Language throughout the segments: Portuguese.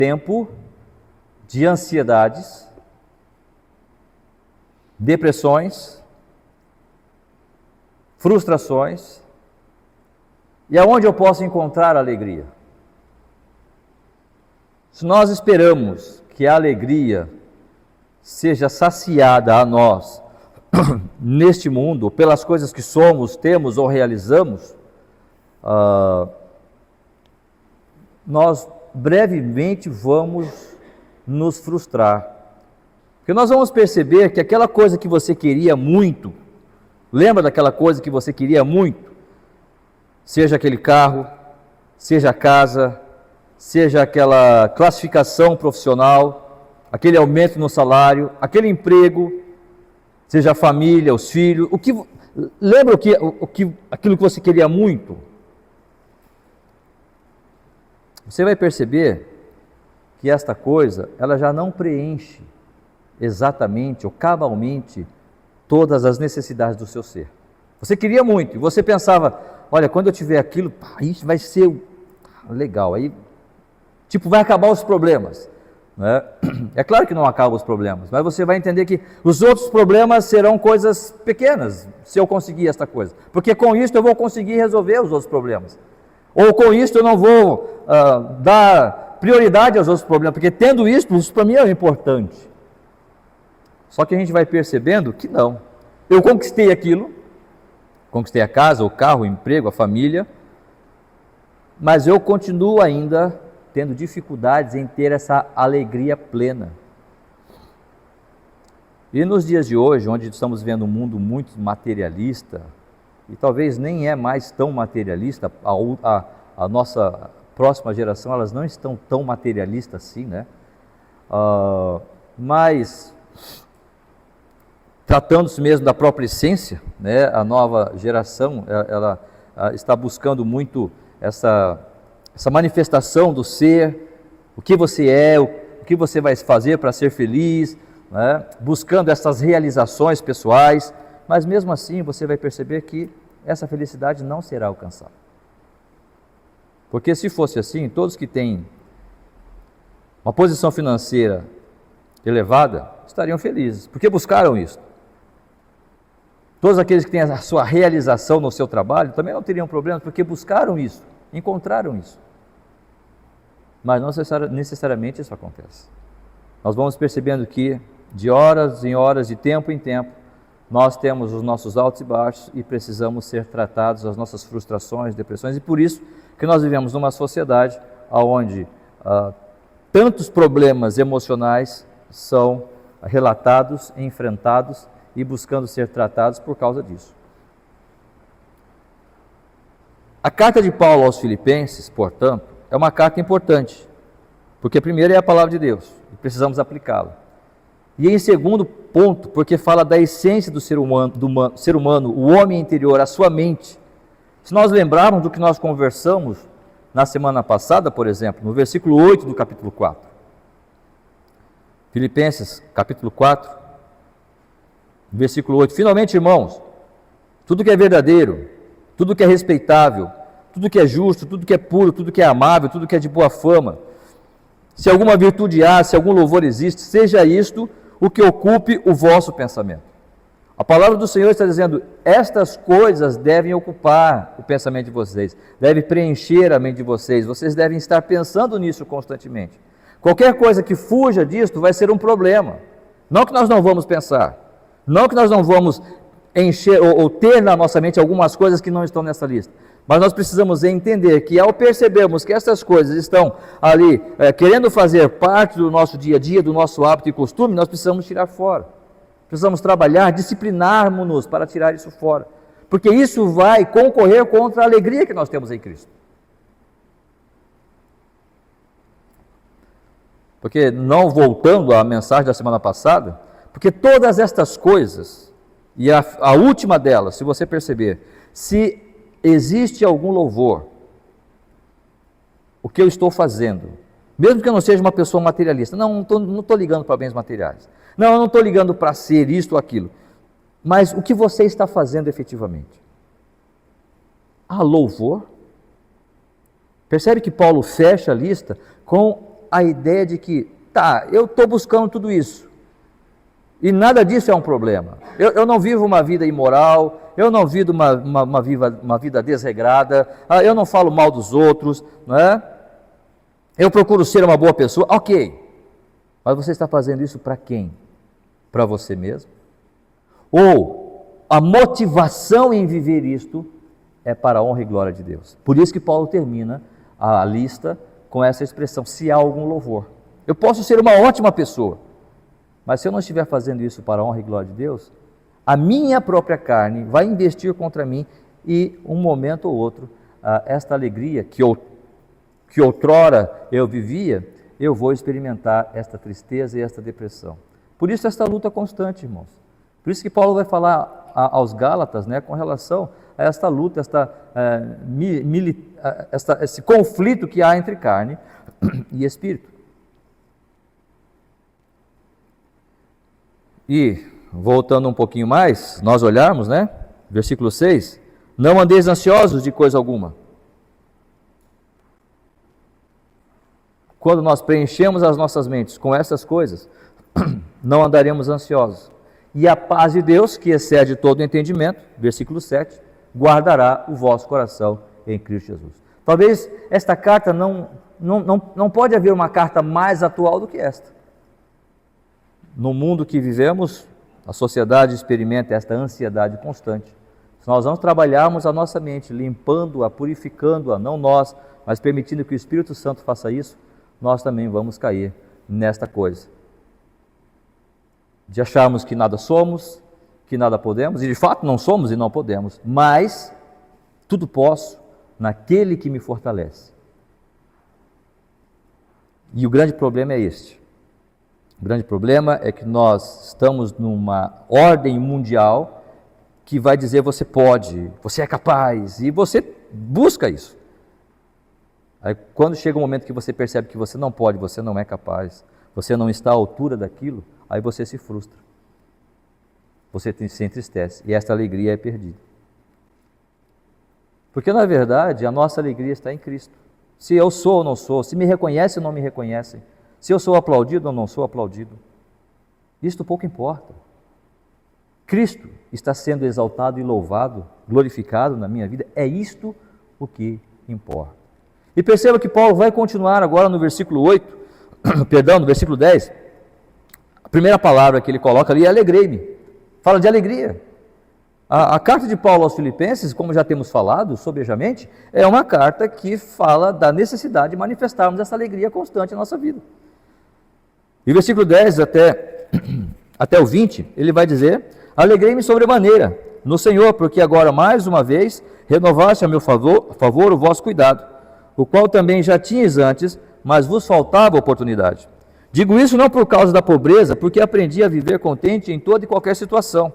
tempo de ansiedades, depressões, frustrações. E aonde eu posso encontrar alegria? Se nós esperamos que a alegria seja saciada a nós neste mundo, pelas coisas que somos, temos ou realizamos, nós brevemente vamos nos frustrar. Porque nós vamos perceber que aquela coisa que você queria muito, lembra daquela coisa que você queria muito? Seja aquele carro, seja a casa, seja aquela classificação profissional, aquele aumento no salário, aquele emprego, seja a família, os filhos, lembra aquilo que você queria muito? Você vai perceber que esta coisa, ela já não preenche exatamente ou cabalmente todas as necessidades do seu ser. Você queria muito, e você pensava, olha, quando eu tiver aquilo, isso vai ser legal, aí, vai acabar os problemas, né? É claro que não acabam os problemas, mas você vai entender que os outros problemas serão coisas pequenas, se eu conseguir esta coisa, porque com isso eu vou conseguir resolver os outros problemas, ou com isso eu não vou dar prioridade aos outros problemas, porque tendo isso para mim é importante. Só que a gente vai percebendo que não. Eu conquistei aquilo, conquistei a casa, o carro, o emprego, a família, mas eu continuo ainda tendo dificuldades em ter essa alegria plena. E nos dias de hoje, onde estamos vendo um mundo muito materialista, e talvez nem é mais tão materialista, a nossa próxima geração, elas não estão tão materialistas assim, né? Mas tratando-se mesmo da própria essência, né? A nova geração, ela está buscando muito essa manifestação do ser, o que você é, o que você vai fazer para ser feliz, né? Buscando essas realizações pessoais, mas mesmo assim você vai perceber que essa felicidade não será alcançada. Porque se fosse assim, todos que têm uma posição financeira elevada estariam felizes, porque buscaram isso. Todos aqueles que têm a sua realização no seu trabalho também não teriam problemas, porque buscaram isso, encontraram isso. Mas não necessariamente isso acontece. Nós vamos percebendo que de horas em horas, de tempo em tempo, nós temos os nossos altos e baixos e precisamos ser tratados as nossas frustrações, depressões, e por isso que nós vivemos numa sociedade onde tantos problemas emocionais são relatados, enfrentados e buscando ser tratados por causa disso. A carta de Paulo aos Filipenses, portanto, é uma carta importante, porque primeiro é a palavra de Deus, e precisamos aplicá-la. E em segundo ponto, porque fala da essência do ser humano, o homem interior, a sua mente. Se nós lembrarmos do que nós conversamos na semana passada, por exemplo, no versículo 8 do capítulo 4. Filipenses, capítulo 4, versículo 8. Finalmente, irmãos, tudo que é verdadeiro, tudo que é respeitável, tudo que é justo, tudo que é puro, tudo que é amável, tudo que é de boa fama, se alguma virtude há, se algum louvor existe, seja isto o que ocupe o vosso pensamento. A palavra do Senhor está dizendo, estas coisas devem ocupar o pensamento de vocês, devem preencher a mente de vocês, vocês devem estar pensando nisso constantemente. Qualquer coisa que fuja disto vai ser um problema. Não que nós não vamos pensar, não que nós não vamos encher ou ter na nossa mente algumas coisas que não estão nessa lista, mas nós precisamos entender que ao percebermos que essas coisas estão ali querendo fazer parte do nosso dia a dia, do nosso hábito e costume, nós precisamos tirar fora. Precisamos trabalhar, disciplinarmos-nos para tirar isso fora, porque isso vai concorrer contra a alegria que nós temos em Cristo. Porque, não voltando à mensagem da semana passada, porque todas estas coisas, e a última delas, se você perceber, se existe algum louvor, o que eu estou fazendo, mesmo que eu não seja uma pessoa materialista, não estou ligando para bens materiais, não, eu não estou ligando para ser isto ou aquilo, mas o que você está fazendo efetivamente? Há louvor? Percebe que Paulo fecha a lista com a ideia de que, tá, eu estou buscando tudo isso, e nada disso é um problema. Eu não vivo uma vida imoral, eu não vivo uma vida desregrada, eu não falo mal dos outros, não é? Eu procuro ser uma boa pessoa, ok. Mas você está fazendo isso para quem? Para você mesmo? Ou a motivação em viver isto é para a honra e glória de Deus? Por isso que Paulo termina a lista com essa expressão, se há algum louvor. Eu posso ser uma ótima pessoa, mas se eu não estiver fazendo isso para a honra e glória de Deus, a minha própria carne vai investir contra mim e um momento ou outro, esta alegria que outrora eu vivia, eu vou experimentar esta tristeza e esta depressão. Por isso esta luta constante, irmãos. Por isso que Paulo vai falar aos Gálatas, né, com relação a esta luta, esse conflito que há entre carne e espírito. E, voltando um pouquinho mais, nós olharmos, né, versículo 6, não andeis ansiosos de coisa alguma. Quando nós preenchemos as nossas mentes com essas coisas, não andaremos ansiosos. E a paz de Deus, que excede todo entendimento, versículo 7, guardará o vosso coração em Cristo Jesus. Talvez esta carta não pode haver uma carta mais atual do que esta. No mundo que vivemos, a sociedade experimenta esta ansiedade constante. Se nós vamos trabalharmos a nossa mente, limpando-a, purificando-a, não nós, mas permitindo que o Espírito Santo faça isso, nós também vamos cair nesta coisa. De acharmos que nada somos, que nada podemos, e de fato não somos e não podemos, mas tudo posso naquele que me fortalece. E o grande problema é este. O grande problema é que nós estamos numa ordem mundial que vai dizer você pode, você é capaz, e você busca isso. Aí, quando chega um momento que você percebe que você não pode, você não é capaz, você não está à altura daquilo, aí você se frustra. Você se entristece e esta alegria é perdida. Porque, na verdade, a nossa alegria está em Cristo. Se eu sou ou não sou, se me reconhecem ou não me reconhecem, se eu sou aplaudido ou não sou aplaudido, isto pouco importa. Cristo está sendo exaltado e louvado, glorificado na minha vida, é isto o que importa. E perceba que Paulo vai continuar agora no versículo 8, no versículo 10, a primeira palavra que ele coloca ali é alegrei-me, fala de alegria. A carta de Paulo aos Filipenses, como já temos falado sobejamente, é uma carta que fala da necessidade de manifestarmos essa alegria constante na nossa vida. E versículo 10 até o 20, ele vai dizer, alegrei-me sobremaneira no Senhor, porque agora mais uma vez renovaste a meu favor o vosso cuidado, o qual também já tinhas antes, mas vos faltava oportunidade. Digo isso não por causa da pobreza, porque aprendi a viver contente em toda e qualquer situação.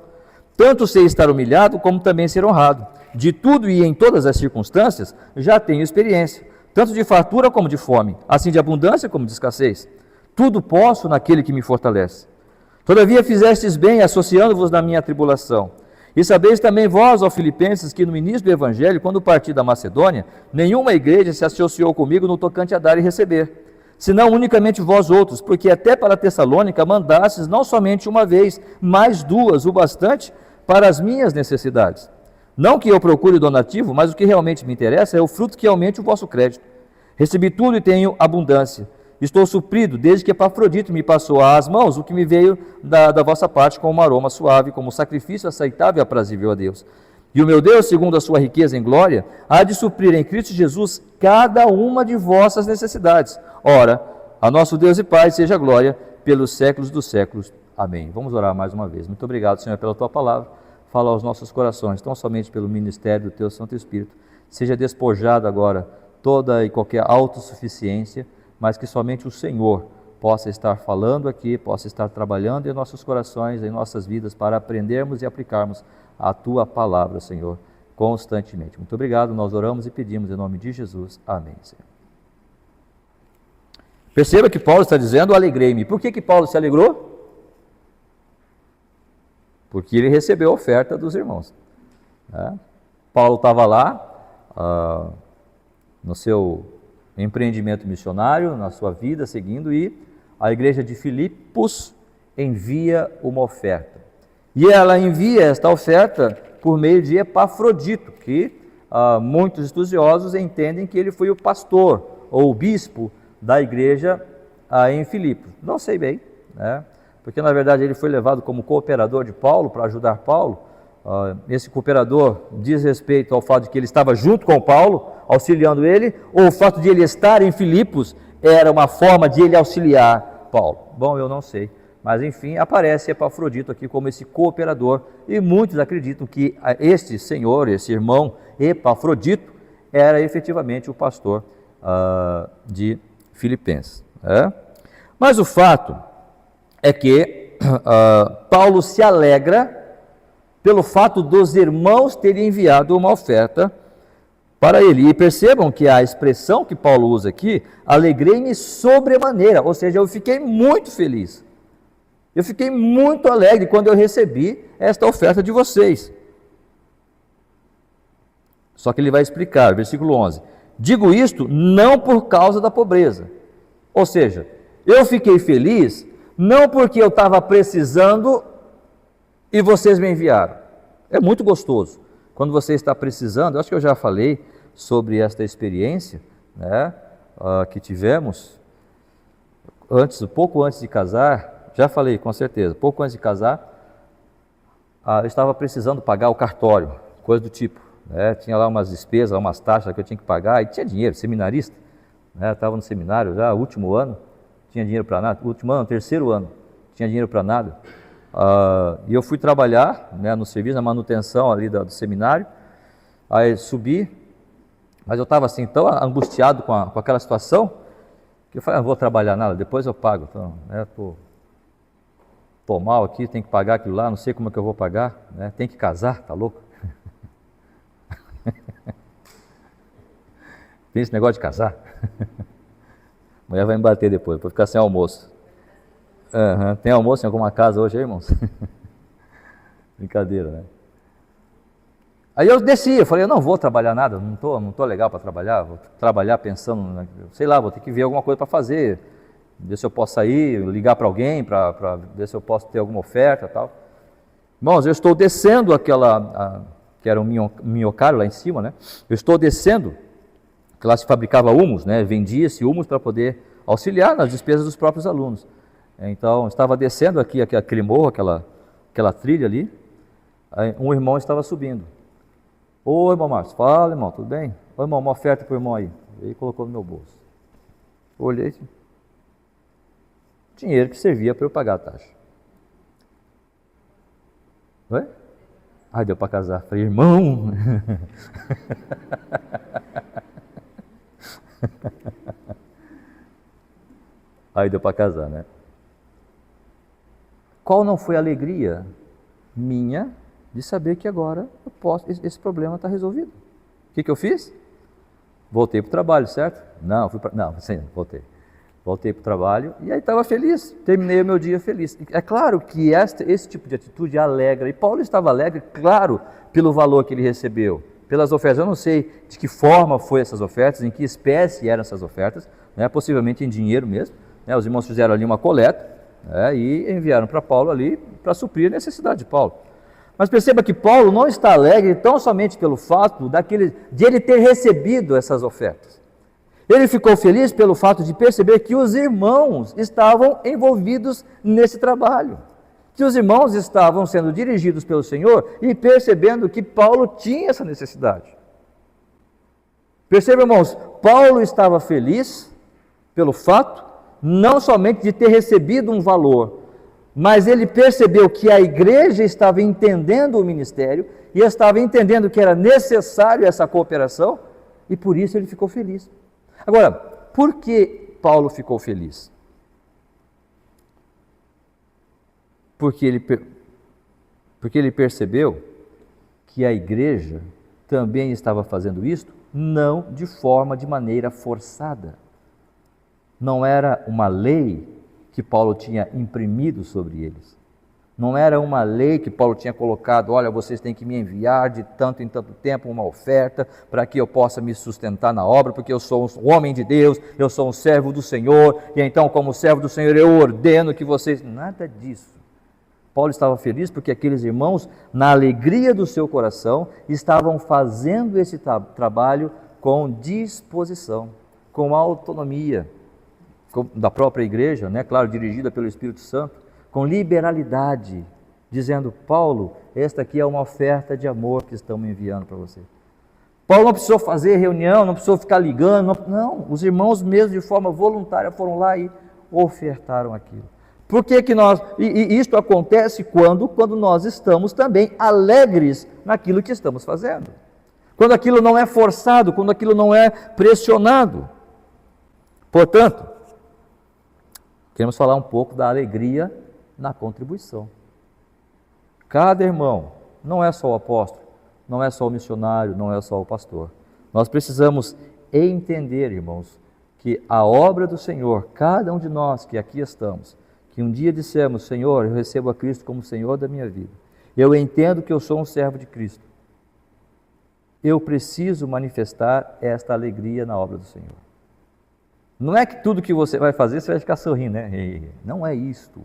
Tanto sei estar humilhado, como também ser honrado. De tudo e em todas as circunstâncias, já tenho experiência, tanto de fartura como de fome, assim de abundância como de escassez. Tudo posso naquele que me fortalece. Todavia fizestes bem, associando-vos na minha tribulação. E sabeis também vós, ó Filipenses, que no início do Evangelho, quando parti da Macedônia, nenhuma igreja se associou comigo no tocante a dar e receber, senão unicamente vós outros, porque até para Tessalônica mandastes não somente uma vez, mas duas, o bastante para as minhas necessidades. Não que eu procure donativo, mas o que realmente me interessa é o fruto que aumente o vosso crédito. Recebi tudo e tenho abundância. Estou suprido, desde que Epafrodito me passou às mãos o que me veio da vossa parte como um aroma suave, como sacrifício aceitável e aprazível a Deus. E o meu Deus, segundo a sua riqueza em glória, há de suprir em Cristo Jesus cada uma de vossas necessidades. Ora, a nosso Deus e Pai seja glória pelos séculos dos séculos. Amém. Vamos orar mais uma vez. Muito obrigado, Senhor, pela Tua palavra. Fala aos nossos corações, tão somente pelo ministério do Teu Santo Espírito. Seja despojado agora toda e qualquer autossuficiência, mas que somente o Senhor possa estar falando aqui, possa estar trabalhando em nossos corações, em nossas vidas, para aprendermos e aplicarmos a Tua palavra, Senhor, constantemente. Muito obrigado, nós oramos e pedimos em nome de Jesus. Amém, Senhor. Perceba que Paulo está dizendo, alegrei-me. Por que Paulo se alegrou? Porque ele recebeu a oferta dos irmãos. Paulo estava lá, no seu empreendimento missionário na sua vida, seguindo, e a igreja de Filipos envia uma oferta. E ela envia esta oferta por meio de Epafrodito, que muitos estudiosos entendem que ele foi o pastor ou o bispo da igreja em Filipos. Não sei bem, né? Porque na verdade ele foi levado como cooperador de Paulo para ajudar Paulo. Esse cooperador diz respeito ao fato de que ele estava junto com Paulo, auxiliando ele, ou o fato de ele estar em Filipos era uma forma de ele auxiliar Paulo. Bom, eu não sei, mas enfim, aparece Epafrodito aqui como esse cooperador, e muitos acreditam que este senhor, esse irmão Epafrodito, era efetivamente o pastor de Filipenses. Mas o fato é que Paulo se alegra pelo fato dos irmãos terem enviado uma oferta para ele. E percebam que a expressão que Paulo usa aqui, alegrei-me sobremaneira, ou seja, eu fiquei muito feliz. Eu fiquei muito alegre quando eu recebi esta oferta de vocês. Só que ele vai explicar, versículo 11. Digo isto não por causa da pobreza. Ou seja, eu fiquei feliz não porque eu estava precisando e vocês me enviaram. É muito gostoso. Quando você está precisando, eu acho que eu já falei sobre esta experiência, né, que tivemos pouco antes de casar, já falei com certeza, pouco antes de casar, eu estava precisando pagar o cartório, coisa do tipo, né, tinha lá umas despesas, umas taxas que eu tinha que pagar, e tinha dinheiro, seminarista, né, estava no seminário já, último ano, tinha dinheiro para nada, último ano, terceiro ano, tinha dinheiro para nada. E eu fui trabalhar, né, no serviço, na manutenção ali do seminário, aí subi, mas eu estava assim tão angustiado com aquela situação, que eu falei, não vou trabalhar nada, depois eu pago, então, né, tô mal aqui, tem que pagar aquilo lá, não sei como é que eu vou pagar, né, tem que casar, tá louco? Tem esse negócio de casar? Amanhã vai me bater depois, vou ficar sem almoço. Tem almoço em alguma casa hoje aí, irmãos? Brincadeira, né? Aí eu desci, eu falei, eu não vou trabalhar nada, não tô legal para trabalhar, vou trabalhar pensando, sei lá, vou ter que ver alguma coisa para fazer, ver se eu posso sair, ligar para alguém, para ver se eu posso ter alguma oferta e tal. Irmãos, eu estou descendo que era um minhocário lá em cima, né? Eu estou descendo, que lá se fabricava humus, né? Vendia-se humus para poder auxiliar nas despesas dos próprios alunos. Então, estava descendo aqui aquele morro, aquela trilha ali, aí um irmão estava subindo. Ô, irmão Márcio, fala, irmão, tudo bem? Ô, irmão, uma oferta para o irmão aí. Ele colocou no meu bolso. Olhei, dinheiro que servia para eu pagar a taxa. Oi? Deu para casar. Falei, irmão! Aí deu para casar, né? Qual não foi a alegria minha de saber que agora esse problema está resolvido? O que eu fiz? Voltei para o trabalho, certo? Não, voltei. Voltei para o trabalho e aí estava feliz, terminei o meu dia feliz. É claro que esse tipo de atitude alegra, e Paulo estava alegre, claro, pelo valor que ele recebeu, pelas ofertas. Eu não sei de que forma foi essas ofertas, em que espécie eram essas ofertas, né? Possivelmente em dinheiro mesmo, né? Os irmãos fizeram ali uma coleta, e enviaram para Paulo ali para suprir a necessidade de Paulo. Mas perceba que Paulo não está alegre tão somente pelo fato de ele ter recebido essas ofertas. Ele ficou feliz pelo fato de perceber que os irmãos estavam envolvidos nesse trabalho, que os irmãos estavam sendo dirigidos pelo Senhor e percebendo que Paulo tinha essa necessidade. Perceba, irmãos, Paulo estava feliz pelo fato não somente de ter recebido um valor, mas ele percebeu que a igreja estava entendendo o ministério e estava entendendo que era necessário essa cooperação, e por isso ele ficou feliz. Agora, por que Paulo ficou feliz? Porque ele percebeu que a igreja também estava fazendo isto, não de maneira forçada. Não era uma lei que Paulo tinha imprimido sobre eles. Não era uma lei que Paulo tinha colocado, olha, vocês têm que me enviar de tanto em tanto tempo uma oferta para que eu possa me sustentar na obra, porque eu sou um homem de Deus, eu sou um servo do Senhor, e então como servo do Senhor eu ordeno que vocês... Nada disso. Paulo estava feliz porque aqueles irmãos, na alegria do seu coração, estavam fazendo esse trabalho com disposição, com autonomia da própria igreja, né? Claro, dirigida pelo Espírito Santo, com liberalidade, dizendo, Paulo, esta aqui é uma oferta de amor que estamos enviando para você. Paulo não precisou fazer reunião, não precisou ficar ligando, não, os irmãos mesmo de forma voluntária foram lá e ofertaram aquilo. Por que que nós, e isto acontece quando nós estamos também alegres naquilo que estamos fazendo. Quando aquilo não é forçado, quando aquilo não é pressionado. Portanto, queremos falar um pouco da alegria na contribuição. Cada irmão, não é só o apóstolo, não é só o missionário, não é só o pastor. Nós precisamos entender, irmãos, que a obra do Senhor, cada um de nós que aqui estamos, que um dia dissemos, Senhor, eu recebo a Cristo como Senhor da minha vida, eu entendo que eu sou um servo de Cristo, eu preciso manifestar esta alegria na obra do Senhor. Não é que tudo que você vai fazer, você vai ficar sorrindo, né? Não é isto.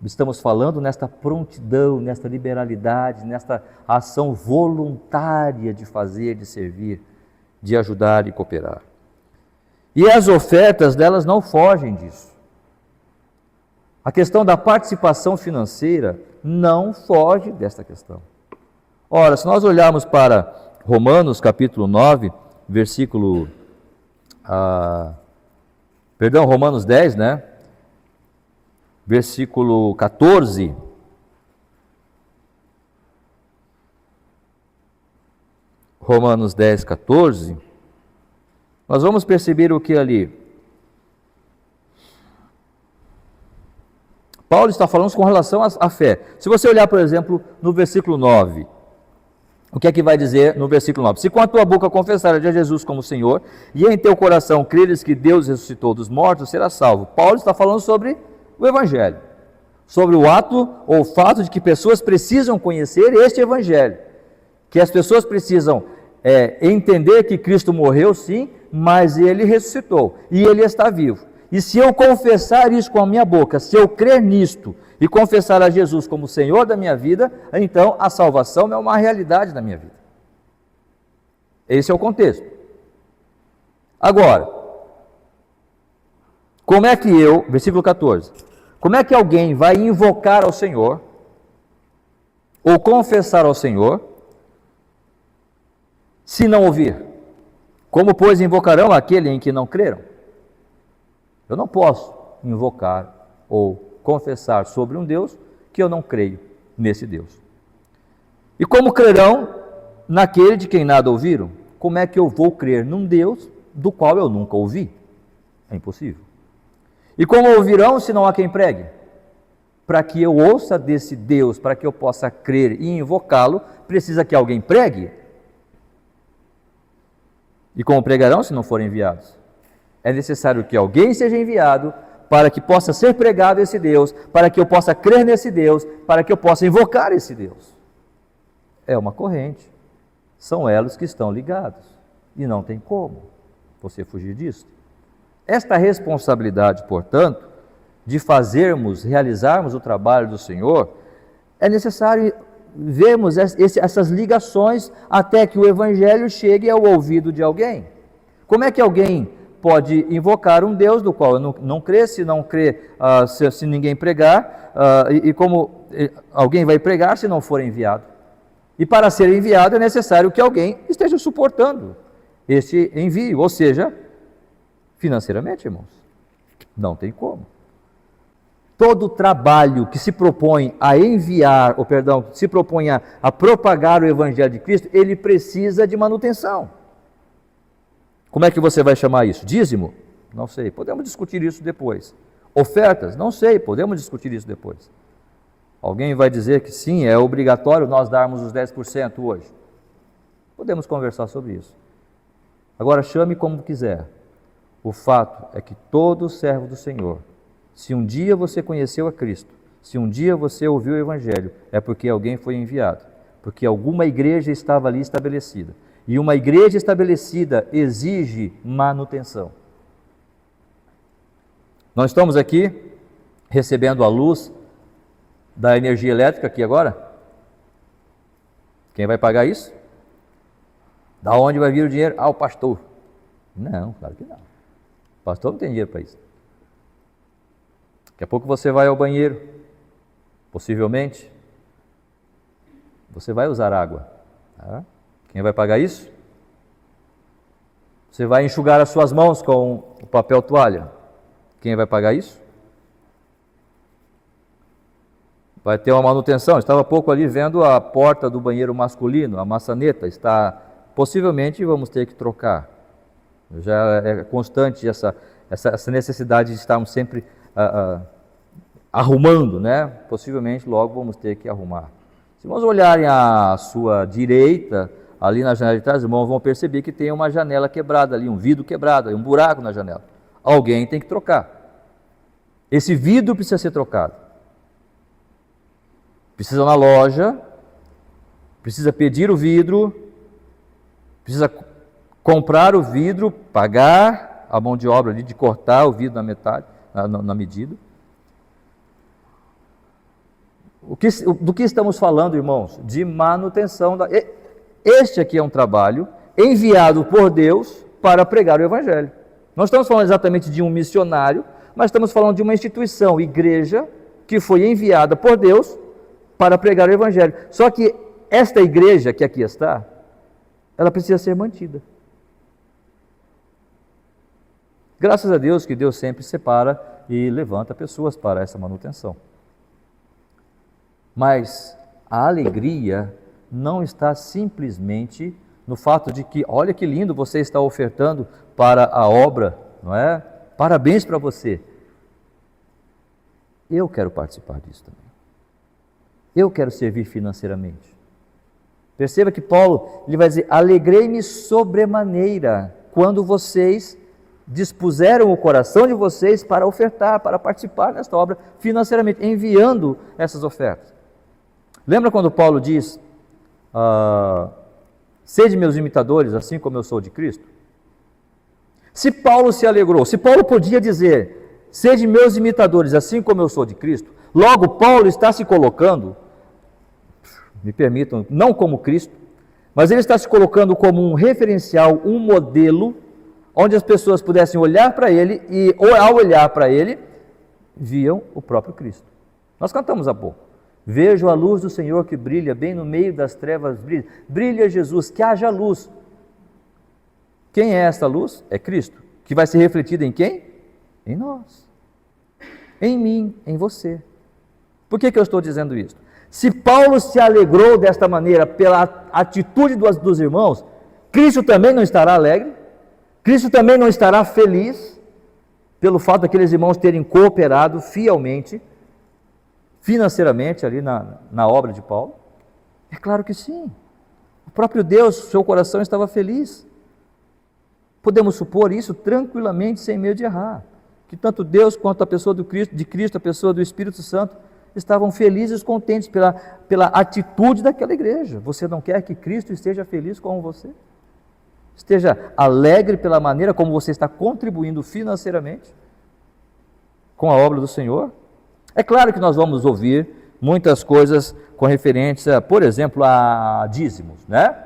Estamos falando nesta prontidão, nesta liberalidade, nesta ação voluntária de fazer, de servir, de ajudar e cooperar. E as ofertas delas não fogem disso. A questão da participação financeira não foge desta questão. Ora, se nós olharmos para Romanos capítulo 9, versículo... Romanos 10, né? Versículo 14. Romanos 10, 14. Nós vamos perceber o que ali? Paulo está falando com relação à fé. Se você olhar, por exemplo, no versículo 9, o que é que vai dizer no versículo 9? Se com a tua boca confessares a Jesus como Senhor, e em teu coração creres que Deus ressuscitou dos mortos, serás salvo. Paulo está falando sobre o Evangelho, sobre o ato ou o fato de que pessoas precisam conhecer este Evangelho, que as pessoas precisam entender que Cristo morreu sim, mas Ele ressuscitou, e Ele está vivo. E se eu confessar isso com a minha boca, se eu crer nisto, e confessar a Jesus como Senhor da minha vida, então a salvação é uma realidade na minha vida. Esse é o contexto. Agora, como é que versículo 14, como é que alguém vai invocar ao Senhor, ou confessar ao Senhor, se não ouvir? Como, pois, invocarão aquele em que não creram? Eu não posso invocar ou confessar sobre um Deus que eu não creio nesse Deus. E como crerão naquele de quem nada ouviram? Como é que eu vou crer num Deus do qual eu nunca ouvi? É impossível. E como ouvirão se não há quem pregue? Para que eu ouça desse Deus, para que eu possa crer e invocá-lo, precisa que alguém pregue. E como pregarão se não forem enviados? É necessário que alguém seja enviado para que possa ser pregado esse Deus, para que eu possa crer nesse Deus, para que eu possa invocar esse Deus. É uma corrente. São elos que estão ligados. E não tem como você fugir disso. Esta responsabilidade, portanto, de realizarmos o trabalho do Senhor, é necessário vermos essas ligações até que o Evangelho chegue ao ouvido de alguém. Como é que alguém pode invocar um Deus do qual não crê, se não crê, se ninguém pregar, e como alguém vai pregar se não for enviado? E para ser enviado é necessário que alguém esteja suportando este envio, ou seja, financeiramente, irmãos, não tem como. Todo trabalho que se propõe a enviar, se propõe a propagar o Evangelho de Cristo, ele precisa de manutenção. Como é que você vai chamar isso? Dízimo? Não sei, podemos discutir isso depois. Ofertas? Não sei, podemos discutir isso depois. Alguém vai dizer que sim, é obrigatório nós darmos os 10% hoje. Podemos conversar sobre isso. Agora, chame como quiser. O fato é que todo servo do Senhor, se um dia você conheceu a Cristo, Se um dia você ouviu o Evangelho, é porque alguém foi enviado, porque alguma igreja estava ali estabelecida. E uma igreja estabelecida exige manutenção. Nós estamos aqui recebendo a luz da energia elétrica aqui agora. Quem vai pagar isso? Da onde vai vir o dinheiro? Ah, o pastor. Não, claro que não. O pastor não tem dinheiro para isso. Daqui a pouco você vai ao banheiro, possivelmente, você vai usar água. Tá? Quem vai pagar isso? Você vai enxugar as suas mãos com o papel toalha. Quem vai pagar isso? Vai ter uma manutenção. Estava há pouco ali vendo a porta do banheiro masculino, a maçaneta, possivelmente vamos ter que trocar. Já é constante essa necessidade de estarmos sempre arrumando, né? Possivelmente logo vamos ter que arrumar. Se vamos olharem à sua direita, ali na janela de trás, irmãos, vão perceber que tem uma janela quebrada ali, um vidro quebrado, um buraco na janela. Alguém tem que trocar. Esse vidro precisa ser trocado. Precisa ir na loja, precisa pedir o vidro, precisa comprar o vidro, pagar a mão de obra ali de cortar o vidro na metade, na medida. Do que estamos falando, irmãos? De manutenção. Este aqui é um trabalho enviado por Deus para pregar o Evangelho. Não estamos falando exatamente de um missionário, mas estamos falando de uma instituição, igreja, que foi enviada por Deus para pregar o Evangelho. Só que esta igreja que aqui está, ela precisa ser mantida. Graças a Deus que Deus sempre separa e levanta pessoas para essa manutenção. Mas a alegria não está simplesmente no fato de que, olha que lindo você está ofertando para a obra, não é? Parabéns para você. Eu quero participar disso também. Eu quero servir financeiramente. Perceba que Paulo ele vai dizer: alegrei-me sobremaneira quando vocês dispuseram o coração de vocês para ofertar, para participar nesta obra financeiramente, enviando essas ofertas. Lembra quando Paulo diz, sede meus imitadores, assim como eu sou de Cristo? Se Paulo se alegrou, se Paulo podia dizer, sede meus imitadores, assim como eu sou de Cristo, logo Paulo está se colocando, me permitam, não como Cristo, mas ele está se colocando como um referencial, um modelo, onde as pessoas pudessem olhar para ele e, ao olhar para ele, viam o próprio Cristo. Nós cantamos há pouco. Vejo a luz do Senhor que brilha, bem no meio das trevas brilha. Brilha Jesus, que haja luz. Quem é esta luz? É Cristo. Que vai ser refletida em quem? Em nós. Em mim, em você. Por que eu estou dizendo isso? Se Paulo se alegrou desta maneira pela atitude dos irmãos, Cristo também não estará alegre? Cristo também não estará feliz pelo fato daqueles irmãos terem cooperado fielmente, financeiramente ali na obra de Paulo? É claro que sim. O próprio Deus, seu coração estava feliz. Podemos supor isso tranquilamente, sem medo de errar, que tanto Deus quanto a pessoa de Cristo, a pessoa do Espírito Santo, estavam felizes e contentes pela atitude daquela igreja. Você não quer que Cristo esteja feliz com você? Esteja alegre pela maneira como você está contribuindo financeiramente com a obra do Senhor? É claro que nós vamos ouvir muitas coisas com referência, por exemplo, a dízimos, né?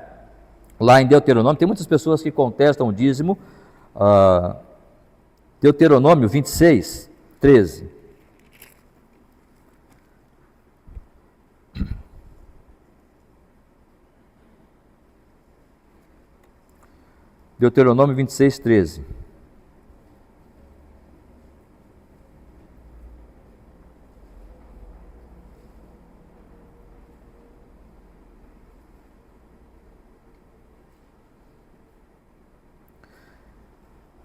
Lá em Deuteronômio, tem muitas pessoas que contestam o dízimo. Deuteronômio 26, 13. Deuteronômio 26, 13.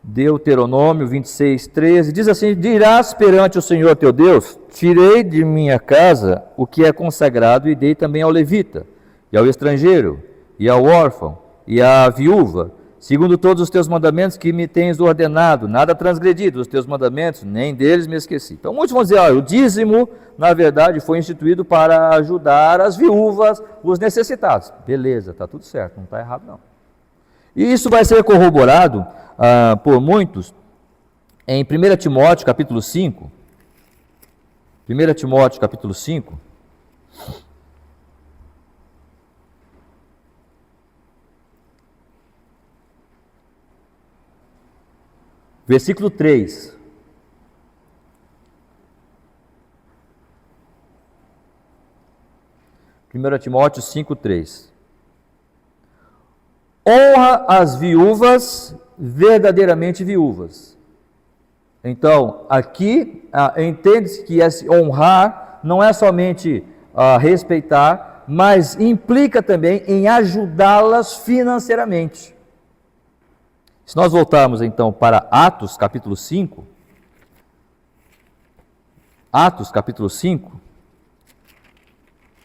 Deuteronômio 26, 13, diz assim: dirás perante o Senhor teu Deus, tirei de minha casa o que é consagrado e dei também ao levita, e ao estrangeiro, e ao órfão, e à viúva, segundo todos os teus mandamentos que me tens ordenado, nada transgredido os teus mandamentos, nem deles me esqueci. Então muitos vão dizer, o dízimo, na verdade, foi instituído para ajudar as viúvas, os necessitados. Beleza, está tudo certo, não está errado não. E isso vai ser corroborado por muitos em 1 Timóteo capítulo 5. 1 Timóteo capítulo 5. Versículo 3. Primeiro Timóteo 5:3. Honra as viúvas, verdadeiramente viúvas. Então, aqui entende-se que esse honrar não é somente respeitar, mas implica também em ajudá-las financeiramente. Se nós voltarmos então para Atos capítulo 5, Atos capítulo 5,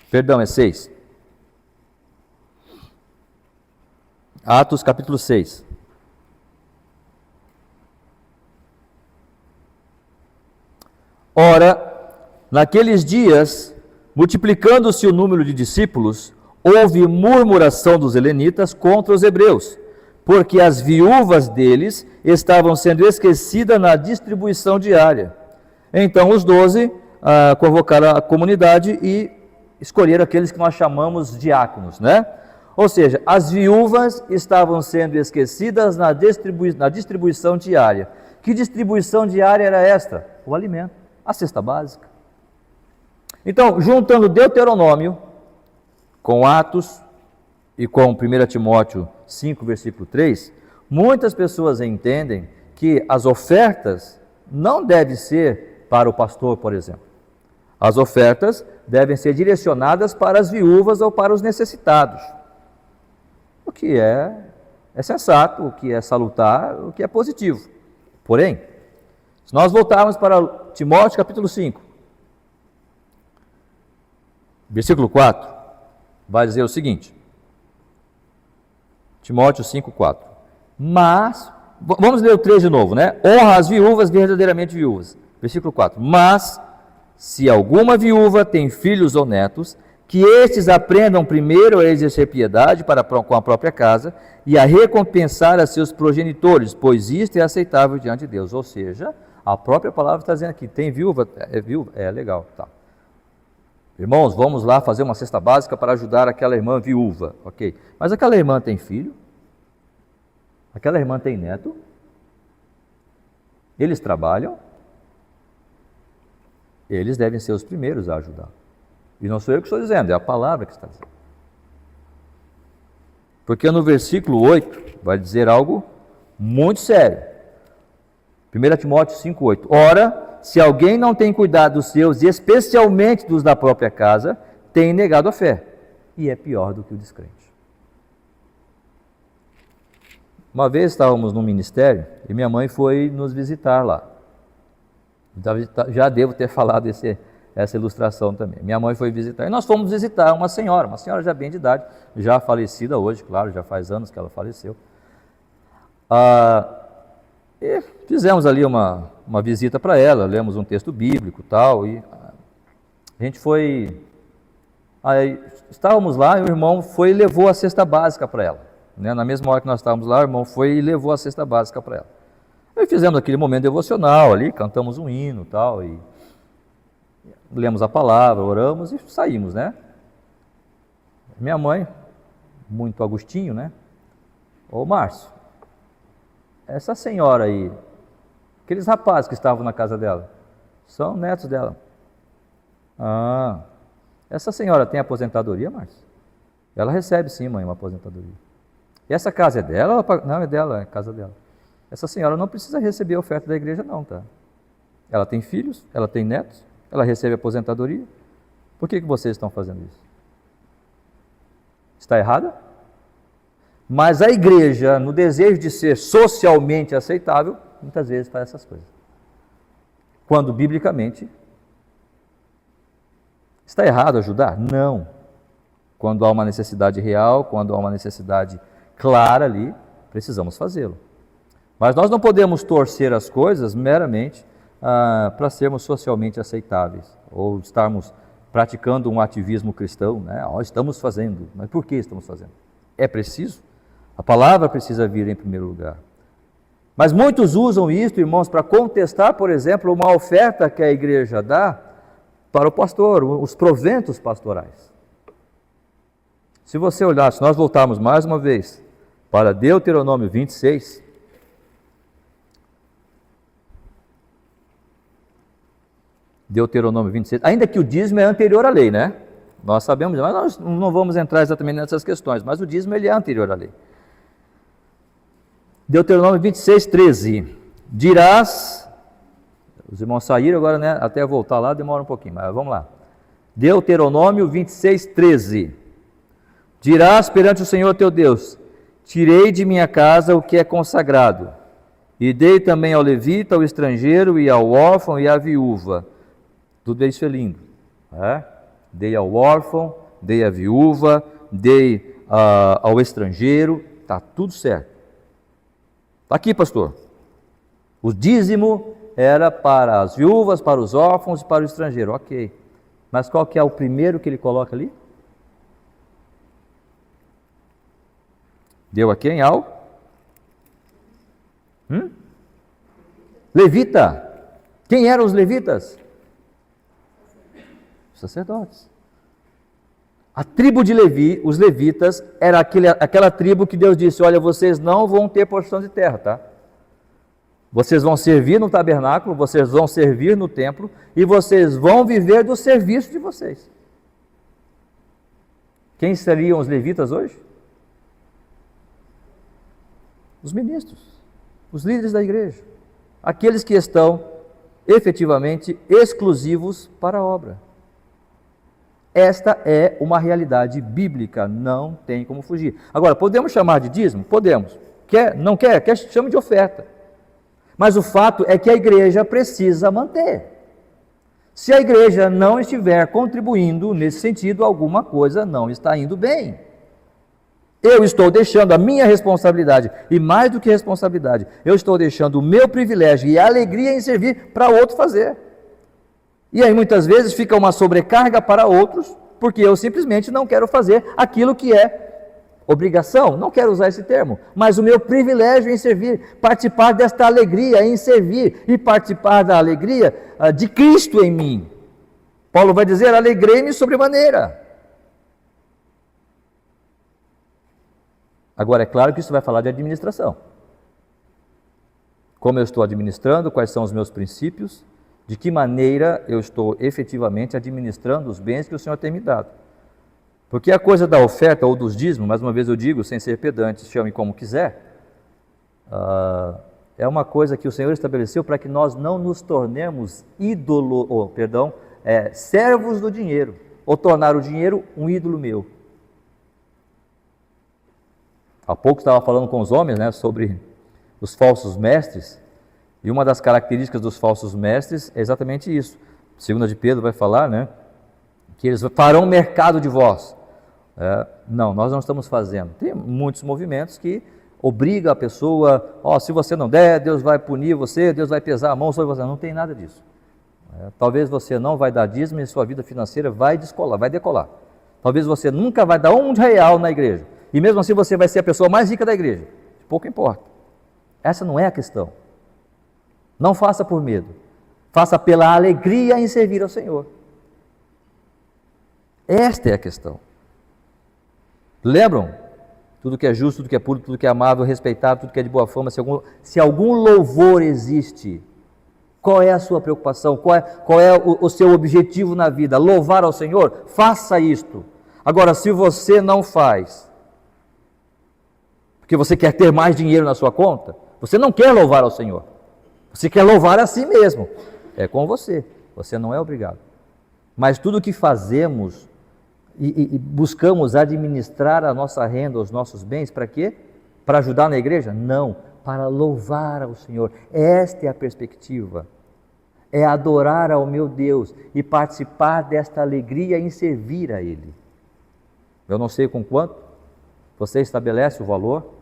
perdão, é 6. Atos capítulo 6. Ora, naqueles dias, multiplicando-se o número de discípulos, houve murmuração dos helenitas contra os hebreus, porque as viúvas deles estavam sendo esquecidas na distribuição diária. Então os 12 convocaram a comunidade e escolheram aqueles que nós chamamos diáconos, né? Ou seja, as viúvas estavam sendo esquecidas na distribuição diária. Que distribuição diária era esta? O alimento, a cesta básica. Então, juntando Deuteronômio com Atos e com 1 Timóteo 5, versículo 3, muitas pessoas entendem que as ofertas não devem ser para o pastor, por exemplo. As ofertas devem ser direcionadas para as viúvas ou para os necessitados. O que é sensato, o que é salutar, o que é positivo. Porém, se nós voltarmos para Timóteo capítulo 5, versículo 4, vai dizer o seguinte, Timóteo 5, 4. Mas, vamos ler o 3 de novo, né? Honra as viúvas, verdadeiramente viúvas. Versículo 4. Mas, se alguma viúva tem filhos ou netos, que estes aprendam primeiro a exercer piedade com a própria casa e a recompensar a seus progenitores, pois isto é aceitável diante de Deus. Ou seja, a própria palavra está dizendo aqui, tem viúva? É legal, tá. Irmãos, vamos lá fazer uma cesta básica para ajudar aquela irmã viúva, ok? Mas aquela irmã tem filho? Aquela irmã tem neto? Eles trabalham? Eles devem ser os primeiros a ajudar. E não sou eu que estou dizendo, é a palavra que está dizendo. Porque no versículo 8 vai dizer algo muito sério. 1 Timóteo 5,8. Ora, se alguém não tem cuidado dos seus, e especialmente dos da própria casa, tem negado a fé, e é pior do que o descrente. Uma vez estávamos num ministério, e minha mãe foi nos visitar lá. Já devo ter falado essa ilustração também. Minha mãe foi visitar, e nós fomos visitar uma senhora já bem de idade, já falecida hoje, claro, já faz anos que ela faleceu. E fizemos ali uma visita para ela, lemos um texto bíblico e tal, e a gente foi... Aí, estávamos lá e o irmão foi e levou a cesta básica para ela. Né? Na mesma hora que nós estávamos lá, o irmão foi e levou a cesta básica para ela. Aí fizemos aquele momento devocional ali, cantamos um hino e tal, e lemos a palavra, oramos e saímos, né? Minha mãe, muito Agostinho, né? Ô Márcio, essa senhora aí, aqueles rapazes que estavam na casa dela, são netos dela. Essa senhora tem aposentadoria, Márcio? Ela recebe sim, mãe, uma aposentadoria. E essa casa é dela? Não, é dela, é a casa dela. Essa senhora não precisa receber a oferta da igreja não, tá? Ela tem filhos, ela tem netos, ela recebe aposentadoria. Por que vocês estão fazendo isso? Está errada? Mas a igreja, no desejo de ser socialmente aceitável, muitas vezes faz essas coisas. Quando, biblicamente, está errado ajudar? Não. Quando há uma necessidade real, quando há uma necessidade clara ali, precisamos fazê-lo. Mas nós não podemos torcer as coisas meramente para sermos socialmente aceitáveis, ou estarmos praticando um ativismo cristão, né? Estamos fazendo, mas por que estamos fazendo? É preciso? A palavra precisa vir em primeiro lugar. Mas muitos usam isso, irmãos, para contestar, por exemplo, uma oferta que a igreja dá para o pastor, os proventos pastorais. Se você olhar, se nós voltarmos mais uma vez para Deuteronômio 26, Deuteronômio 26, ainda que o dízimo é anterior à lei, né? Nós sabemos, mas nós não vamos entrar exatamente nessas questões, mas o dízimo ele é anterior à lei. Deuteronômio 26, 13. Dirás, os irmãos saíram agora, né? Até voltar lá demora um pouquinho, mas vamos lá. Deuteronômio 26, 13. Dirás perante o Senhor teu Deus: tirei de minha casa o que é consagrado, e dei também ao levita, ao estrangeiro, e ao órfão e à viúva. Tudo isso é lindo. Dei ao órfão, dei à viúva, dei ao estrangeiro, está tudo certo. Está aqui, pastor. O dízimo era para as viúvas, para os órfãos e para o estrangeiro, ok. Mas qual que é o primeiro que ele coloca ali? Deu a quem? Ao? Levita. Quem eram os levitas? Os sacerdotes. A tribo de Levi, os levitas, era aquela tribo que Deus disse: olha, vocês não vão ter porção de terra, tá? Vocês vão servir no tabernáculo, vocês vão servir no templo e vocês vão viver do serviço de vocês. Quem seriam os levitas hoje? Os ministros, os líderes da igreja, aqueles que estão efetivamente exclusivos para a obra. Esta é uma realidade bíblica, não tem como fugir. Agora, podemos chamar de dízimo? Podemos. Quer? Não quer? Quer? Chame de oferta. Mas o fato é que a igreja precisa manter. Se a igreja não estiver contribuindo nesse sentido, alguma coisa não está indo bem. Eu estou deixando a minha responsabilidade, e mais do que responsabilidade, eu estou deixando o meu privilégio e a alegria em servir para outro fazer. E aí muitas vezes fica uma sobrecarga para outros, porque eu simplesmente não quero fazer aquilo que é obrigação, não quero usar esse termo, mas o meu privilégio em servir, participar desta alegria em servir e participar da alegria de Cristo em mim. Paulo vai dizer: alegrei-me sobremaneira. Agora, é claro que isso vai falar de administração. Como eu estou administrando, quais são os meus princípios, de que maneira eu estou efetivamente administrando os bens que o Senhor tem me dado. Porque a coisa da oferta ou dos dízimos, mais uma vez eu digo, sem ser pedante, chame como quiser, é uma coisa que o Senhor estabeleceu para que nós não nos tornemos servos do dinheiro, ou tornar o dinheiro um ídolo meu. Há pouco estava falando com os homens, né, sobre os falsos mestres, e uma das características dos falsos mestres é exatamente isso. Segunda de Pedro vai falar, né, que eles farão mercado de vós. Não, nós não estamos fazendo. Tem muitos movimentos que obrigam a pessoa, se você não der, Deus vai punir você, Deus vai pesar a mão sobre você. Não tem nada disso. Talvez você não vai dar dízimo e sua vida financeira vai decolar. Talvez você nunca vai dar R$1 na igreja. E mesmo assim você vai ser a pessoa mais rica da igreja. Pouco importa. Essa não é a questão. Não faça por medo. Faça pela alegria em servir ao Senhor. Esta é a questão. Lembram? Tudo que é justo, tudo que é puro, tudo que é amável, respeitado, tudo que é de boa fama, se algum louvor existe, qual é a sua preocupação? Qual é o seu objetivo na vida? Louvar ao Senhor? Faça isto. Agora, se você não faz, porque você quer ter mais dinheiro na sua conta, você não quer louvar ao Senhor. Você quer louvar a si mesmo. É com você. Você não é obrigado. Mas tudo o que fazemos e buscamos administrar a nossa renda, os nossos bens, para quê? Para ajudar na igreja? Não, para louvar ao Senhor. Esta é a perspectiva. É adorar ao meu Deus e participar desta alegria em servir a Ele. Eu não sei com quanto, você estabelece o valor,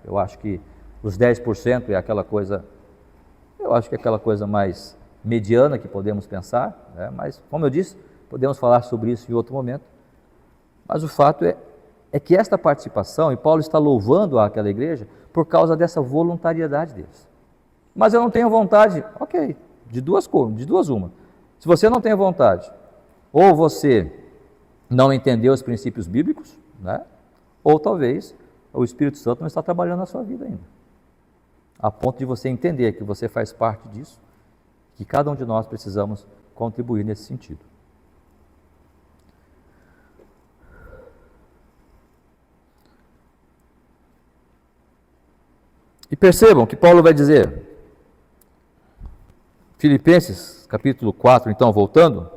Eu acho que os 10% é aquela coisa, eu acho que é aquela coisa mais mediana que podemos pensar, né? Mas, como eu disse, podemos falar sobre isso em outro momento. Mas o fato é que esta participação, e Paulo está louvando aquela igreja por causa dessa voluntariedade deles. Mas eu não tenho vontade, ok, de duas uma. Se você não tem vontade, ou você não entendeu os princípios bíblicos, né? Ou talvez o Espírito Santo não está trabalhando na sua vida ainda, a ponto de você entender que você faz parte disso, que cada um de nós precisamos contribuir nesse sentido. E percebam que Paulo vai dizer, Filipenses capítulo 4, então voltando,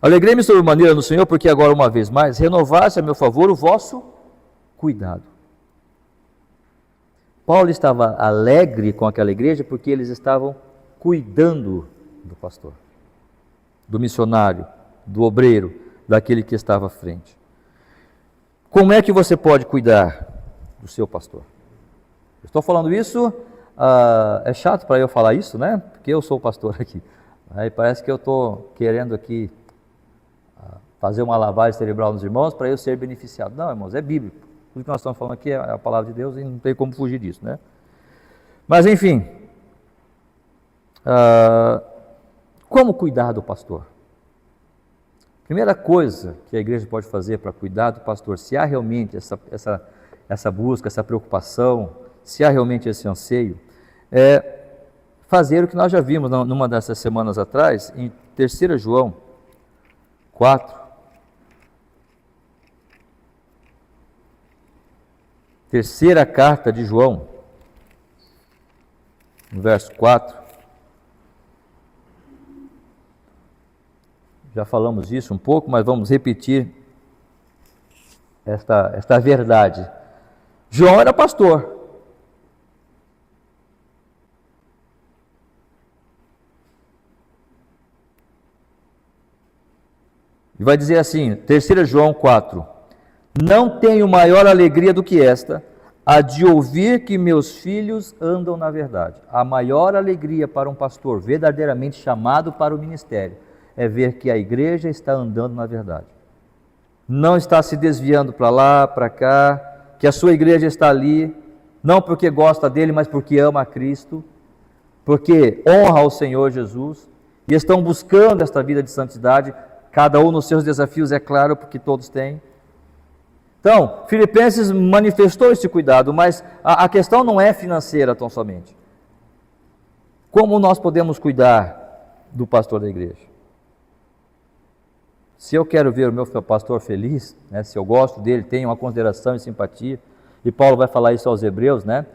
alegrei-me sobremaneira no Senhor, porque agora uma vez mais renovaste a meu favor o vosso cuidado. Paulo estava alegre com aquela igreja porque eles estavam cuidando do pastor, do missionário, do obreiro, daquele que estava à frente. Como é que você pode cuidar do seu pastor? Estou falando isso, é chato para eu falar isso, né? Porque eu sou o pastor aqui. Aí parece que eu estou querendo aqui fazer uma lavagem cerebral nos irmãos para eu ser beneficiado. Não, irmãos, é bíblico. Tudo que nós estamos falando aqui é a palavra de Deus e não tem como fugir disso, né? Mas enfim, como cuidar do pastor? Primeira coisa que a igreja pode fazer para cuidar do pastor, se há realmente essa busca, essa preocupação, se há realmente esse anseio, é fazer o que nós já vimos numa dessas semanas atrás, em 3 João 4, terceira carta de João, no verso 4, já falamos isso um pouco, mas vamos repetir esta verdade. João era pastor. E vai dizer assim, 3 João 4, não tenho maior alegria do que esta, a de ouvir que meus filhos andam na verdade. A maior alegria para um pastor verdadeiramente chamado para o ministério é ver que a igreja está andando na verdade. Não está se desviando para lá, para cá, que a sua igreja está ali, não porque gosta dele, mas porque ama a Cristo, porque honra ao Senhor Jesus, e estão buscando esta vida de santidade, cada um nos seus desafios, é claro, porque todos têm. Então, Filipenses manifestou esse cuidado, mas a questão não é financeira tão somente. Como nós podemos cuidar do pastor da igreja? Se eu quero ver o meu pastor feliz, né, se eu gosto dele, tenho uma consideração e simpatia, e Paulo vai falar isso aos Hebreus, né?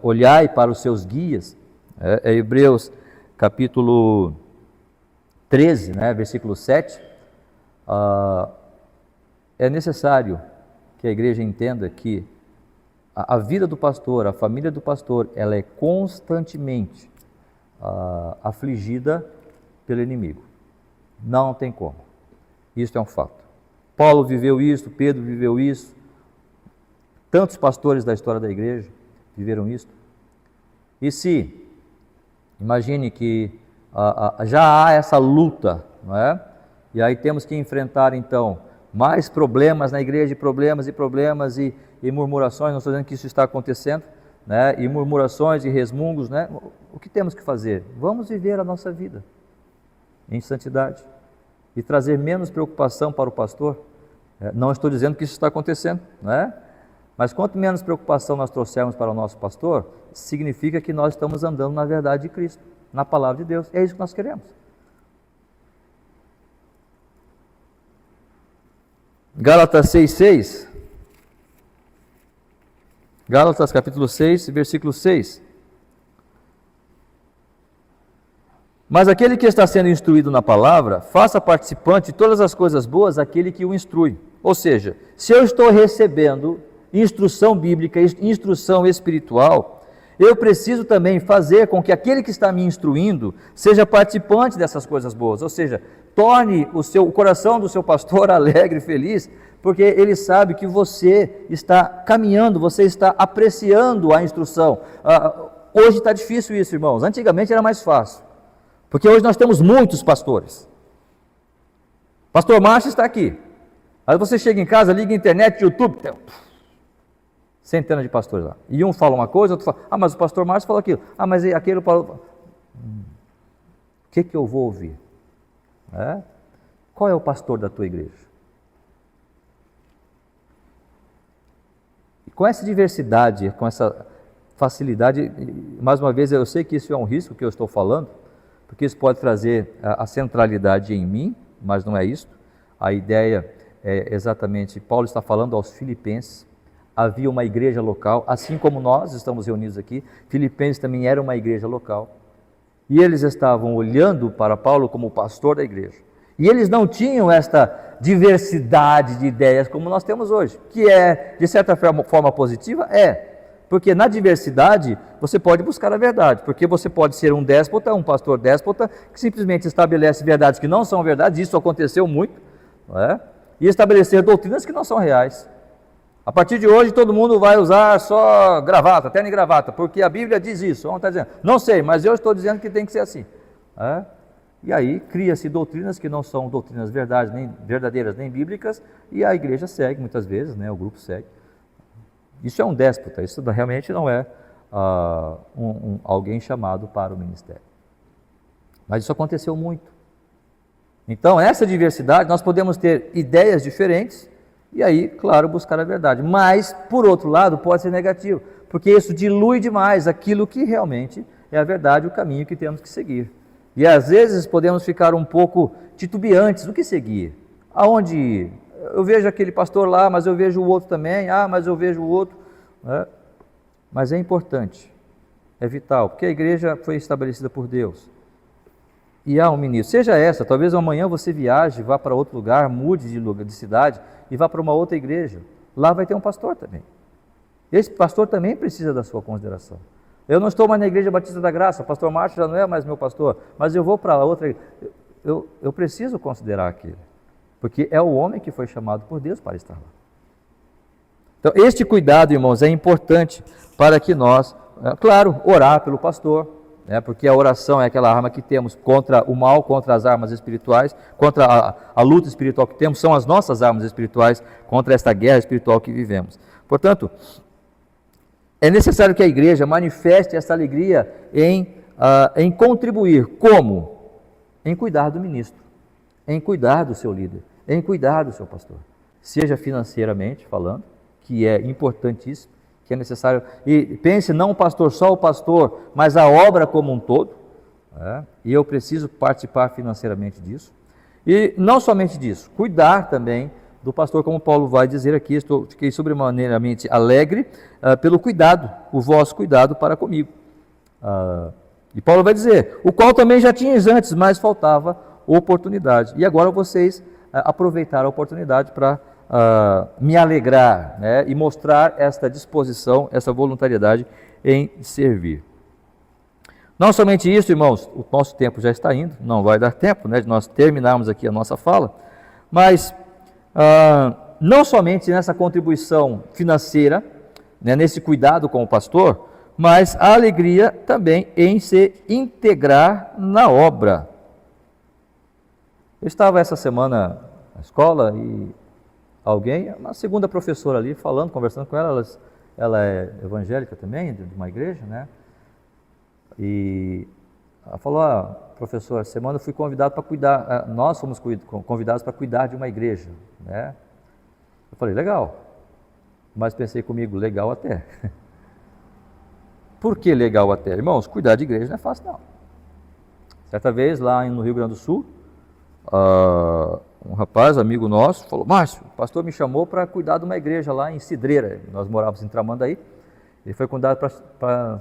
Olhai para os seus guias, Hebreus capítulo 13, né, versículo 7, é necessário que a igreja entenda que a vida do pastor, a família do pastor, ela é constantemente afligida pelo inimigo. Não tem como. Isso é um fato. Paulo viveu isso, Pedro viveu isso, tantos pastores da história da igreja viveram isso. E se, imagine que já há essa luta, não é? E aí temos que enfrentar então mais problemas na igreja, problemas e murmurações. Não estou dizendo que isso está acontecendo, né? E murmurações e resmungos, né? O que temos que fazer? Vamos viver a nossa vida em santidade e trazer menos preocupação para o pastor. Não estou dizendo que isso está acontecendo, né? Mas quanto menos preocupação nós trouxermos para o nosso pastor, significa que nós estamos andando na verdade de Cristo, na palavra de Deus. É isso que nós queremos. Gálatas 6:6. Gálatas capítulo 6, versículo 6. Mas aquele que está sendo instruído na palavra, faça participante de todas as coisas boas aquele que o instrui. Ou seja, se eu estou recebendo instrução bíblica, instrução espiritual, eu preciso também fazer com que aquele que está me instruindo seja participante dessas coisas boas. Ou seja, torne o coração do seu pastor alegre e feliz, porque ele sabe que você está caminhando, você está apreciando a instrução. Hoje está difícil isso, irmãos. Antigamente era mais fácil, porque hoje nós temos muitos pastores. Pastor Márcio está aqui. Aí você chega em casa, liga a internet, YouTube, tem centenas de pastores lá. E um fala uma coisa, outro fala, mas o pastor Márcio falou aquilo. Mas aquele falou... O que eu vou ouvir? Qual é o pastor da tua igreja? E com essa diversidade, com essa facilidade, mais uma vez, eu sei que isso é um risco que eu estou falando, porque isso pode trazer a centralidade em mim, mas não é isso. A ideia é exatamente, Paulo está falando aos filipenses, havia uma igreja local, assim como nós estamos reunidos aqui, Filipenses também era uma igreja local, e eles estavam olhando para Paulo como pastor da igreja, e eles não tinham esta diversidade de ideias como nós temos hoje, que é, de certa forma positiva, porque na diversidade você pode buscar a verdade, porque você pode ser um déspota, um pastor déspota, que simplesmente estabelece verdades que não são verdades, isso aconteceu muito, não é? E estabelecer doutrinas que não são reais. A partir de hoje todo mundo vai usar só gravata, terno e gravata, porque a Bíblia diz isso. Vamos estar dizendo, não sei, mas eu estou dizendo que tem que ser assim. E aí cria-se doutrinas que não são doutrinas verdadeiras nem bíblicas, e a igreja segue muitas vezes, né? O grupo segue. Isso é um déspota, isso realmente não é alguém chamado para o ministério. Mas isso aconteceu muito. Então, essa diversidade, nós podemos ter ideias diferentes, e aí, claro, buscar a verdade. Mas, por outro lado, pode ser negativo, porque isso dilui demais aquilo que realmente é a verdade, o caminho que temos que seguir. E às vezes podemos ficar um pouco titubeantes, o que seguir? Aonde ir? Eu vejo aquele pastor lá, mas eu vejo o outro também, mas eu vejo o outro. Mas é importante, é vital, porque a igreja foi estabelecida por Deus. E há um ministro, seja essa, talvez amanhã você viaje, vá para outro lugar, mude de cidade e vá para uma outra igreja. Lá vai ter um pastor também. Esse pastor também precisa da sua consideração. Eu não estou mais na Igreja Batista da Graça, o pastor Márcio já não é mais meu pastor, mas eu vou para outra igreja. Eu preciso considerar aquele, porque é o homem que foi chamado por Deus para estar lá. Então, este cuidado, irmãos, é importante para que nós, claro, orar pelo pastor, porque a oração é aquela arma que temos contra o mal, contra as armas espirituais, contra a luta espiritual que temos, são as nossas armas espirituais contra esta guerra espiritual que vivemos. Portanto, é necessário que a igreja manifeste essa alegria em contribuir. Como? Em cuidar do ministro, em cuidar do seu líder, em cuidar do seu pastor. Seja financeiramente falando, que é importantíssimo, que é necessário. E pense não o pastor, só o pastor, mas a obra como um todo. E eu preciso participar financeiramente disso. E não somente disso, cuidar também do pastor, como Paulo vai dizer aqui, fiquei sobremaneiramente alegre pelo cuidado, o vosso cuidado para comigo. E Paulo vai dizer, o qual também já tinhas antes, mas faltava oportunidade. E agora vocês aproveitaram a oportunidade para me alegrar, e mostrar esta disposição, essa voluntariedade em servir. Não somente isso, irmãos, o nosso tempo já está indo, não vai dar tempo de nós terminarmos aqui a nossa fala, mas não somente nessa contribuição financeira, nesse cuidado com o pastor, mas a alegria também em se integrar na obra. Eu estava essa semana na escola e uma segunda professora ali, conversando com ela é evangélica também, de uma igreja, e ela falou, professor, essa semana eu fui convidado para cuidar, nós fomos convidados para cuidar de uma igreja, Eu falei, legal, mas pensei comigo, legal até. Por que legal até? Irmãos, cuidar de igreja não é fácil não. Certa vez lá no Rio Grande do Sul, um rapaz, amigo nosso, falou, Márcio, o pastor me chamou para cuidar de uma igreja lá em Cidreira, nós morávamos em Tramandaí, ele foi convidado para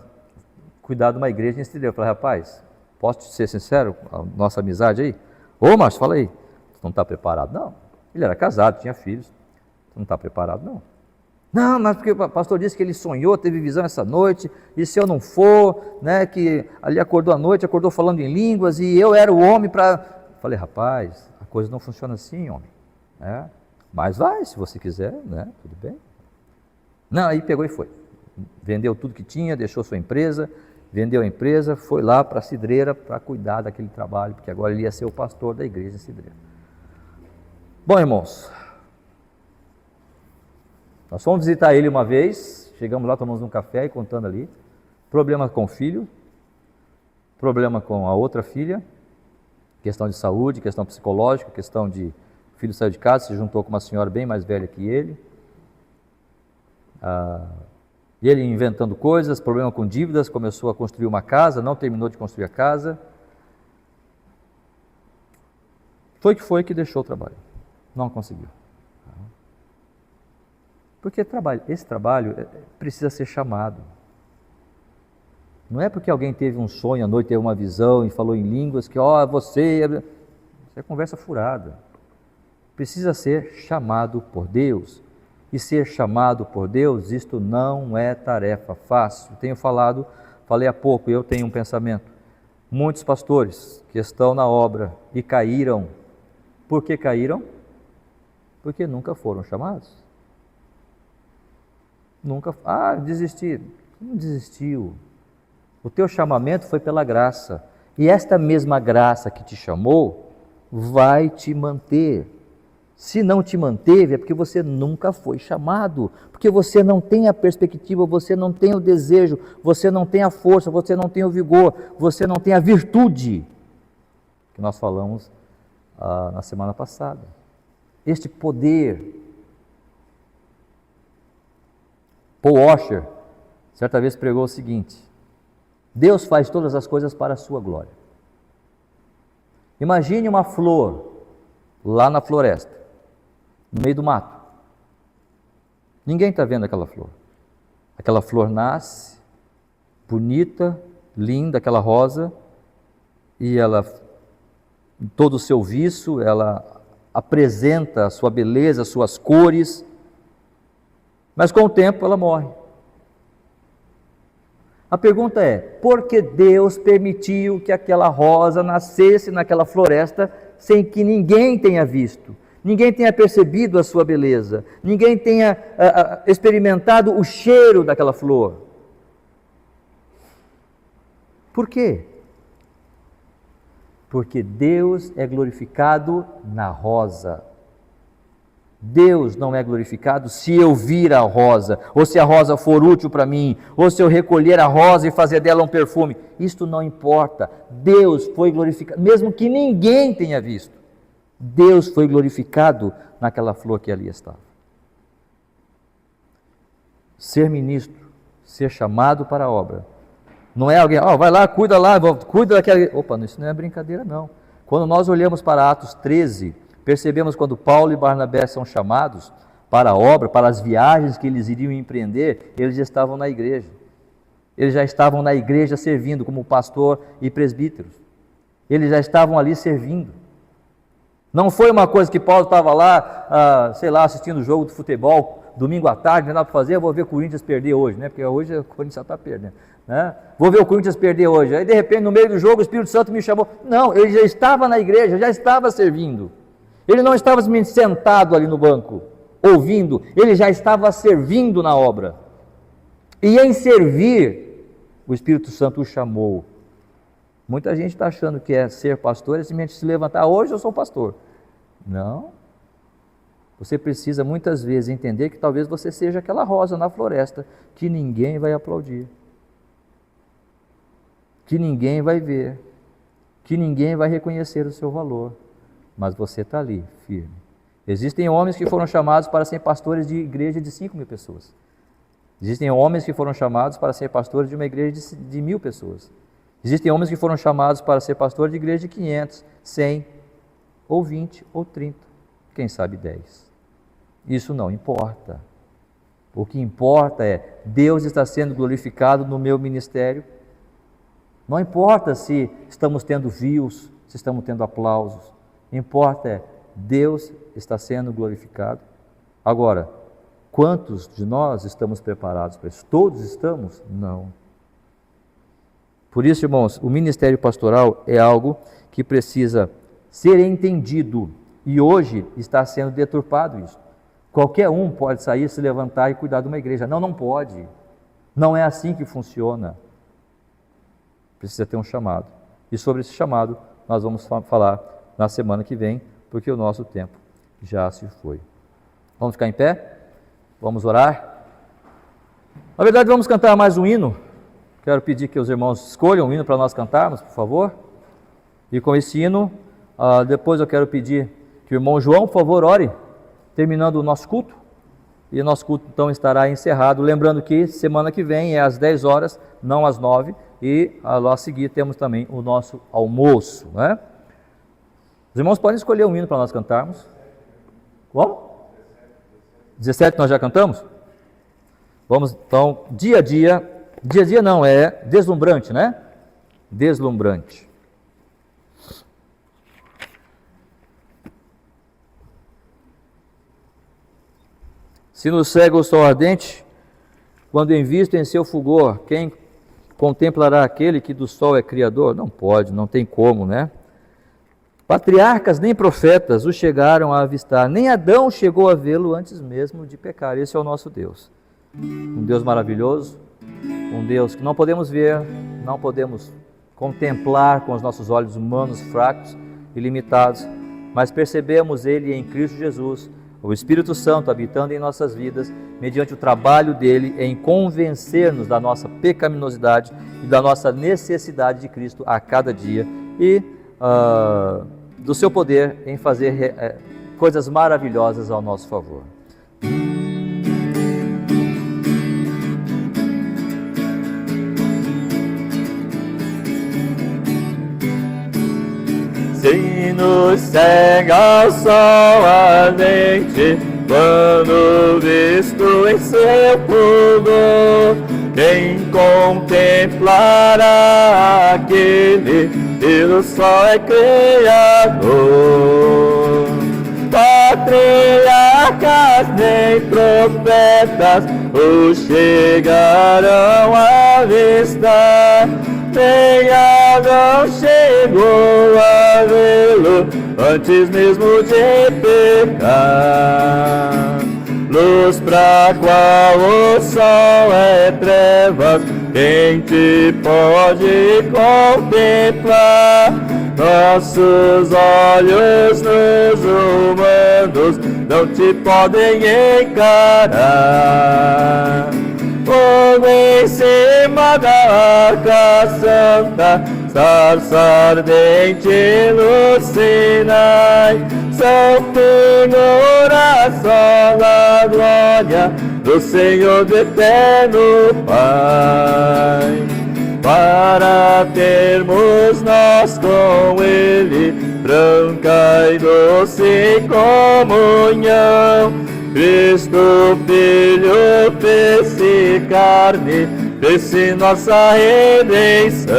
cuidar de uma igreja em Cidreira. Eu falei, rapaz, posso te ser sincero, a nossa amizade aí? Ô Márcio, fala aí, você não está preparado? Não, ele era casado, tinha filhos, você não está preparado? Não. Não, mas porque o pastor disse que ele sonhou, teve visão essa noite, e se eu não for, que ali acordou à noite, acordou falando em línguas, e eu era o homem para... Falei, rapaz, a coisa não funciona assim, homem. Mas vai, se você quiser, né? Tudo bem. Não, aí pegou e foi. Vendeu tudo que tinha, deixou sua empresa, vendeu a empresa, foi lá para a Cidreira para cuidar daquele trabalho, porque agora ele ia ser o pastor da igreja em Cidreira. Bom, irmãos, nós fomos visitar ele uma vez, chegamos lá, tomamos um café e contando ali, problema com o filho, problema com a outra filha, questão de saúde, questão psicológica, questão de o filho saiu de casa, se juntou com uma senhora bem mais velha que ele, e ele inventando coisas, problema com dívidas, começou a construir uma casa, não terminou de construir a casa, foi que deixou o trabalho, não conseguiu. Porque esse trabalho precisa ser chamado. Não é porque alguém teve um sonho à noite, teve uma visão e falou em línguas que, você é conversa furada. Precisa ser chamado por Deus. E ser chamado por Deus, isto não é tarefa fácil. Falei há pouco, eu tenho um pensamento. Muitos pastores que estão na obra e caíram. Por que caíram? Porque nunca foram chamados. Desisti. Não desistiu. O teu chamamento foi pela graça. E esta mesma graça que te chamou vai te manter. Se não te manteve, é porque você nunca foi chamado. Porque você não tem a perspectiva, você não tem o desejo, você não tem a força, você não tem o vigor, você não tem a virtude que nós falamos na semana passada. Este poder. Paul Washer, certa vez pregou o seguinte: Deus faz todas as coisas para a sua glória. Imagine uma flor lá na floresta, no meio do mato. Ninguém está vendo aquela flor. Aquela flor nasce, bonita, linda, aquela rosa, e ela, em todo o seu viço, ela apresenta a sua beleza, as suas cores, mas com o tempo ela morre. A pergunta é, por que Deus permitiu que aquela rosa nascesse naquela floresta sem que ninguém tenha visto, ninguém tenha percebido a sua beleza, ninguém tenha experimentado o cheiro daquela flor? Por quê? Porque Deus é glorificado na rosa. Deus não é glorificado se eu vir a rosa, ou se a rosa for útil para mim, ou se eu recolher a rosa e fazer dela um perfume. Isto não importa. Deus foi glorificado, mesmo que ninguém tenha visto. Deus foi glorificado naquela flor que ali estava. Ser ministro, ser chamado para a obra, não é alguém, vai lá, cuida daquela... Opa, isso não é brincadeira não. Quando nós olhamos para Atos 13, percebemos quando Paulo e Barnabé são chamados para a obra, para as viagens que eles iriam empreender, eles já estavam na igreja. Eles já estavam na igreja servindo como pastor e presbíteros. Eles já estavam ali servindo. Não foi uma coisa que Paulo estava lá, assistindo o jogo de futebol, domingo à tarde, não dá para fazer, eu vou ver o Corinthians perder hoje, né? Porque hoje o Corinthians já está perdendo, né? Vou ver o Corinthians perder hoje. Aí de repente, no meio do jogo, o Espírito Santo me chamou. Não, ele já estava na igreja, já estava servindo. Ele não estava sentado ali no banco, ouvindo, ele já estava servindo na obra. E em servir, o Espírito Santo o chamou. Muita gente está achando que ser pastor é simplesmente se levantar, hoje eu sou pastor. Não. Você precisa muitas vezes entender que talvez você seja aquela rosa na floresta que ninguém vai aplaudir, que ninguém vai ver, que ninguém vai reconhecer o seu valor. Mas você está ali, firme. Existem homens que foram chamados para ser pastores de igreja de 5.000 pessoas. Existem homens que foram chamados para ser pastores de uma igreja de 1.000 pessoas. Existem homens que foram chamados para ser pastores de igreja de 500, 100, ou 20, ou 30, quem sabe 10. Isso não importa. O que importa é, Deus está sendo glorificado no meu ministério. Não importa se estamos tendo views, se estamos tendo aplausos. Importa é, Deus está sendo glorificado. Agora, quantos de nós estamos preparados para isso? Todos estamos? Não. Por isso, irmãos, o ministério pastoral é algo que precisa ser entendido. E hoje está sendo deturpado isso. Qualquer um pode sair, se levantar e cuidar de uma igreja. Não, não pode. Não é assim que funciona. Precisa ter um chamado. E sobre esse chamado, nós vamos falar na semana que vem, porque o nosso tempo já se foi. Vamos ficar em pé? Vamos orar? Na verdade, vamos cantar mais um hino. Quero pedir que os irmãos escolham um hino para nós cantarmos, por favor. E com esse hino, depois eu quero pedir que o irmão João, por favor, ore, terminando o nosso culto. E o nosso culto então estará encerrado. Lembrando que semana que vem é às 10 horas, não às 9. E lá a seguir temos também o nosso almoço, né? Os irmãos podem escolher um hino para nós cantarmos. Como? 17 nós já cantamos? Vamos então, dia a dia. Dia a dia não, é deslumbrante, né? Deslumbrante. Se nos cega o sol ardente, quando invisto em seu fulgor, quem contemplará aquele que do sol é criador? Não pode, não tem como, né? Patriarcas nem profetas o chegaram a avistar, nem Adão chegou a vê-lo antes mesmo de pecar. Esse é o nosso Deus. Um Deus maravilhoso, um Deus que não podemos ver, não podemos contemplar com os nossos olhos humanos fracos e limitados, mas percebemos Ele em Cristo Jesus, o Espírito Santo habitando em nossas vidas, mediante o trabalho dele em convencer-nos da nossa pecaminosidade e da nossa necessidade de Cristo a cada dia e do seu poder em fazer coisas maravilhosas ao nosso favor. Se nos cega o sol ardente, quando visto em seu fulgor, quem contemplará aquele que do sol é criador? Patriarcas nem profetas o chegarão a avistar, nem Adão chegou a vê-lo antes mesmo de pecar. Luz pra qual o sol é trevas, quem te pode contemplar? Nossos olhos nos humanos não te podem encarar. Fogo em cima da arca santa, sarça ardente no Sinai, são figuração da glória do Senhor do eterno Pai. Para termos nós com Ele branca e doce comunhão, Cristo Filho fez-se carne, fez-se nossa redenção,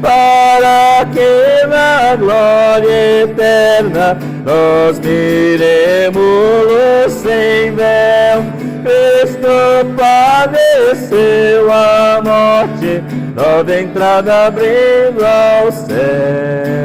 para que na glória eterna nós miremos sem véu. Cristo padeceu a morte, nova entrada abrindo ao céu.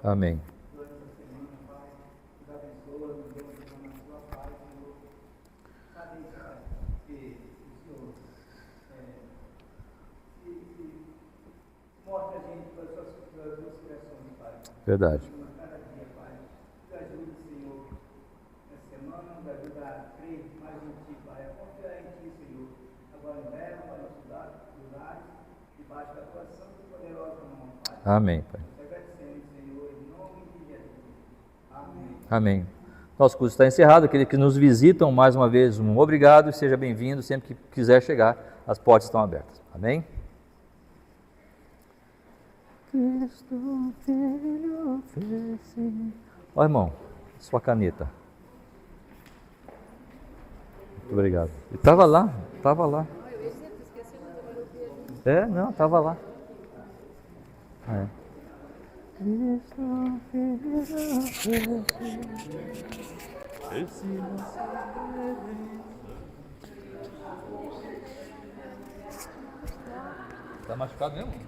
Amém. Verdade. Amém, Pai. Amém. Nosso curso está encerrado. Aqueles que nos visitam, mais uma vez, um obrigado e seja bem-vindo. Sempre que quiser chegar, as portas estão abertas. Amém? Cristo, Filho, ó, irmão, sua caneta. Muito obrigado. Estava lá, estava lá. Não, estava lá. Tá machucado mesmo?